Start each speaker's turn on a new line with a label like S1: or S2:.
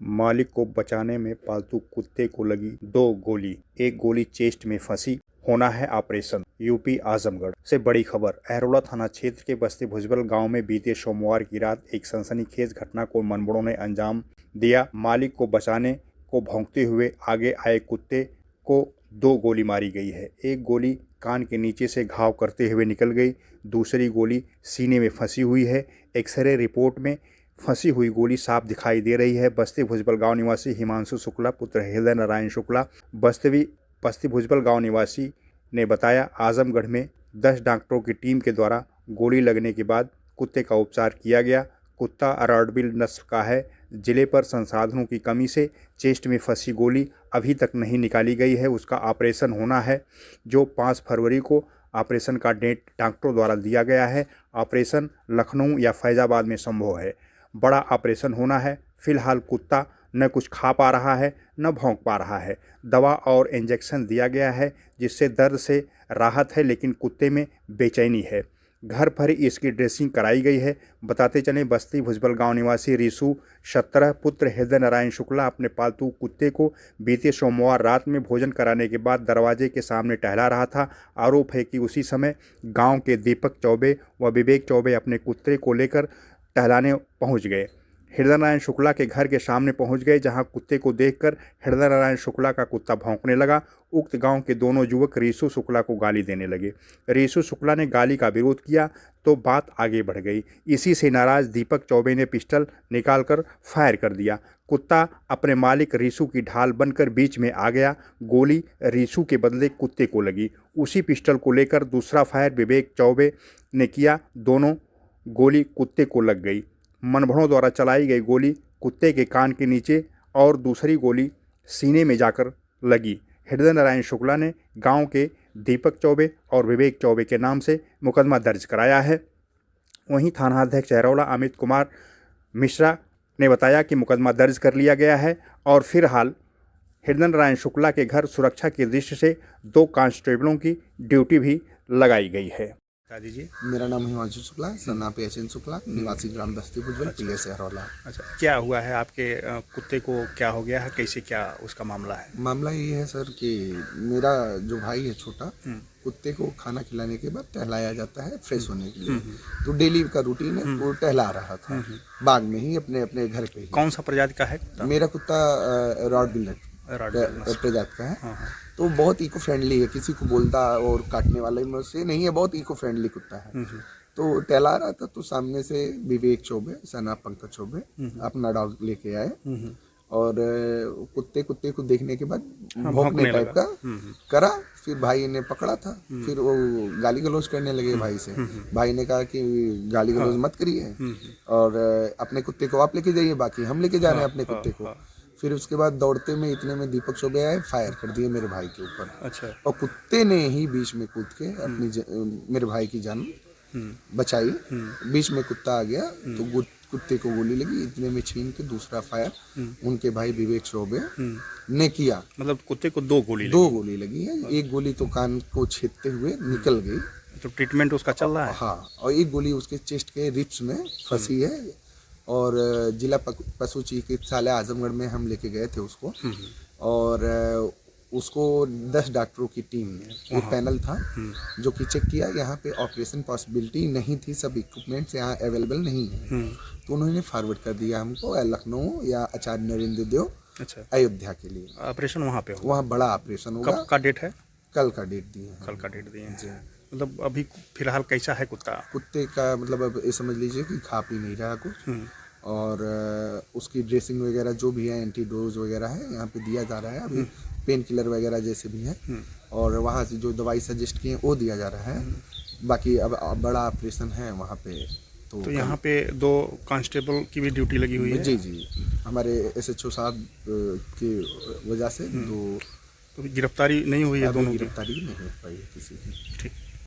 S1: मालिक को बचाने में पालतू कुत्ते को लगी 2 गोली, एक गोली चेस्ट में फंसी, होना है ऑपरेशन। यूपी आजमगढ़ से बड़ी खबर। अहरोला थाना क्षेत्र के बस्ती भुजबल गांव में बीते सोमवार की रात एक सनसनीखेज घटना को मनमुड़ों ने अंजाम दिया। मालिक को बचाने को भौंकते हुए आगे आए कुत्ते को 2 गोली मारी गई है। एक गोली कान के नीचे से घाव करते हुए निकल गई, दूसरी गोली सीने में फंसी हुई है। एक्सरे रिपोर्ट में फंसी हुई गोली साफ दिखाई दे रही है। बस्ती भुजबल गांव निवासी हिमांशु शुक्ला पुत्र हृदय नारायण शुक्ला बस्ती भुजबल गांव निवासी ने बताया, आजमगढ़ में 10 डॉक्टरों की टीम के द्वारा गोली लगने के बाद कुत्ते का उपचार किया गया। कुत्ता अराडबिल नस्ल का है। जिले पर संसाधनों की कमी से चेस्ट में फंसी गोली अभी तक नहीं निकाली गई है। उसका ऑपरेशन होना है, जो 5 फरवरी को ऑपरेशन का डेट डॉक्टरों द्वारा दिया गया है। ऑपरेशन लखनऊ या फैजाबाद में संभव है। बड़ा ऑपरेशन होना है। फिलहाल कुत्ता न कुछ खा पा रहा है, न भौंक पा रहा है। दवा और इंजेक्शन दिया गया है, जिससे दर्द से राहत है, लेकिन कुत्ते में बेचैनी है। घर पर ही इसकी ड्रेसिंग कराई गई है। बताते चलें, बस्ती भुजबल गांव निवासी रिसु 17 पुत्र हृदय नारायण शुक्ला अपने पालतू कुत्ते को बीते सोमवार रात में भोजन कराने के बाद दरवाजे के सामने टहला रहा था। आरोप है कि उसी समय गांव के दीपक चौबे व विवेक चौबे अपने कुत्ते को लेकर टहलाने पहुंच गए। हृदय नारायण शुक्ला के घर के सामने पहुंच गए, जहां कुत्ते को देखकर हृदय नारायण शुक्ला का कुत्ता भौंकने लगा। उक्त गांव के दोनों युवक रिसु शुक्ला को गाली देने लगे। रिसु शुक्ला ने गाली का विरोध किया तो बात आगे बढ़ गई। इसी से नाराज दीपक चौबे ने पिस्टल निकालकर फायर कर दिया। कुत्ता अपने मालिक रिसु की ढाल बनकर बीच में आ गया। गोली रिसु के बदले कुत्ते को लगी। उसी पिस्टल को लेकर दूसरा फायर विवेक चौबे ने किया। दोनों गोली कुत्ते को लग गई। मनभड़ों द्वारा चलाई गई गोली कुत्ते के कान के नीचे और दूसरी गोली सीने में जाकर लगी। हृदय नारायण शुक्ला ने गांव के दीपक चौबे और विवेक चौबे के नाम से मुकदमा दर्ज कराया है। वहीं थानाध्यक्ष अहरोला अमित कुमार मिश्रा ने बताया कि मुकदमा दर्ज कर लिया गया है और फिलहाल हृदय नारायण शुक्ला के घर सुरक्षा की दृष्टि से 2 कांस्टेबलों की ड्यूटी भी लगाई गई है। बता दीजिए।
S2: मेरा नाम हिमांशु शुक्ला, सन्ना पेशन शुक्ला, निवासी ग्राम बस्ती भुजबल, पीएस अहरोला।
S1: अच्छा, क्या हुआ है आपके कुत्ते को? क्या हो गया है? कैसे क्या उसका मामला है?
S2: मामला ये है सर कि मेरा जो भाई है छोटा, कुत्ते को खाना खिलाने के बाद टहलाया जाता है फ्रेश होने के लिए। तो डेली का रूटीन है, वो टहला रहा था बाग में ही, अपने अपने घर पे ही।
S1: कौन सा प्रजाति का है?
S2: मेरा कुत्ता रॉडविलर प्रजाति का है। तो बहुत इको फ्रेंडली है, किसी को बोलता और काटने वाला से नहीं है, बहुत इको फ्रेंडली कुत्ता है। तो टहला रहा था तो सामने से विवेक चौबे सना पंकज चौबे अपना डॉग लेके आए और कुत्ते को देखने के बाद भौंकने टाइप का करा। फिर भाई ने पकड़ा था, फिर वो गाली गलौज करने लगे भाई से। भाई ने कहा कि गाली गलौज मत करिए और अपने कुत्ते को आप लेके जाइए, बाकी हम लेके जा रहे हैं अपने कुत्ते को। फिर उसके बाद दौड़ते में इतने में दीपक चौबे आए, फायर कर दिए मेरे भाई के ऊपर।
S1: अच्छा।
S2: और कुत्ते ने ही बीच में कूद के मेरे भाई की जान बचाई। बीच में कुत्ता आ गया तो कुत्ते को गोली लगी, इतने में छीन के दूसरा फायर उनके भाई विवेक चौबे ने किया।
S1: मतलब कुत्ते को 2 गोली
S2: लगी है। एक गोली तो कान को छेदते हुए निकल गई।
S1: तो ट्रीटमेंट उसका चल रहा है?
S2: हाँ, और एक गोली उसके चेस्ट के रिब्स में फंसी है और जिला पशु चिकित्सालय आजमगढ़ में हम लेके गए थे उसको। और उसको 10 डॉक्टरों की टीम ने एक पैनल था जो कि चेक किया। यहाँ पे ऑपरेशन पॉसिबिलिटी नहीं थी, सब इक्विपमेंट्स यहाँ अवेलेबल नहीं है। तो उन्होंने फॉरवर्ड कर दिया हमको लखनऊ या आचार्य नरेंद्र देव अयोध्या के लिए।
S1: ऑपरेशन वहाँ पे होगा?
S2: वहाँ बड़ा ऑपरेशन होगा।
S1: कब का डेट है?
S2: कल का डेट दिए हैं।
S1: कल का डेट दिए हैं। मतलब अभी फिलहाल कैसा है कुत्ता?
S2: कुत्ते का मतलब अब ये समझ लीजिए कि खा पी नहीं रहा कुछ, और उसकी ड्रेसिंग वगैरह जो भी है, एंटी डोज वगैरह है यहाँ पे दिया जा रहा है। अभी पेन किलर वगैरह जैसे भी है, और वहाँ से जो दवाई सजेस्ट की है वो दिया जा रहा है। बाकी अब बड़ा ऑपरेशन है वहाँ पे।
S1: तो यहाँ पे 2 कांस्टेबल की भी ड्यूटी लगी हुई है?
S2: जी, हमारे SHO साहब की वजह से 2।
S1: तो गिरफ्तारी नहीं हुई है? दोनों
S2: गिरफ्तारी नहीं हो पाई है किसी की।
S1: ठीक।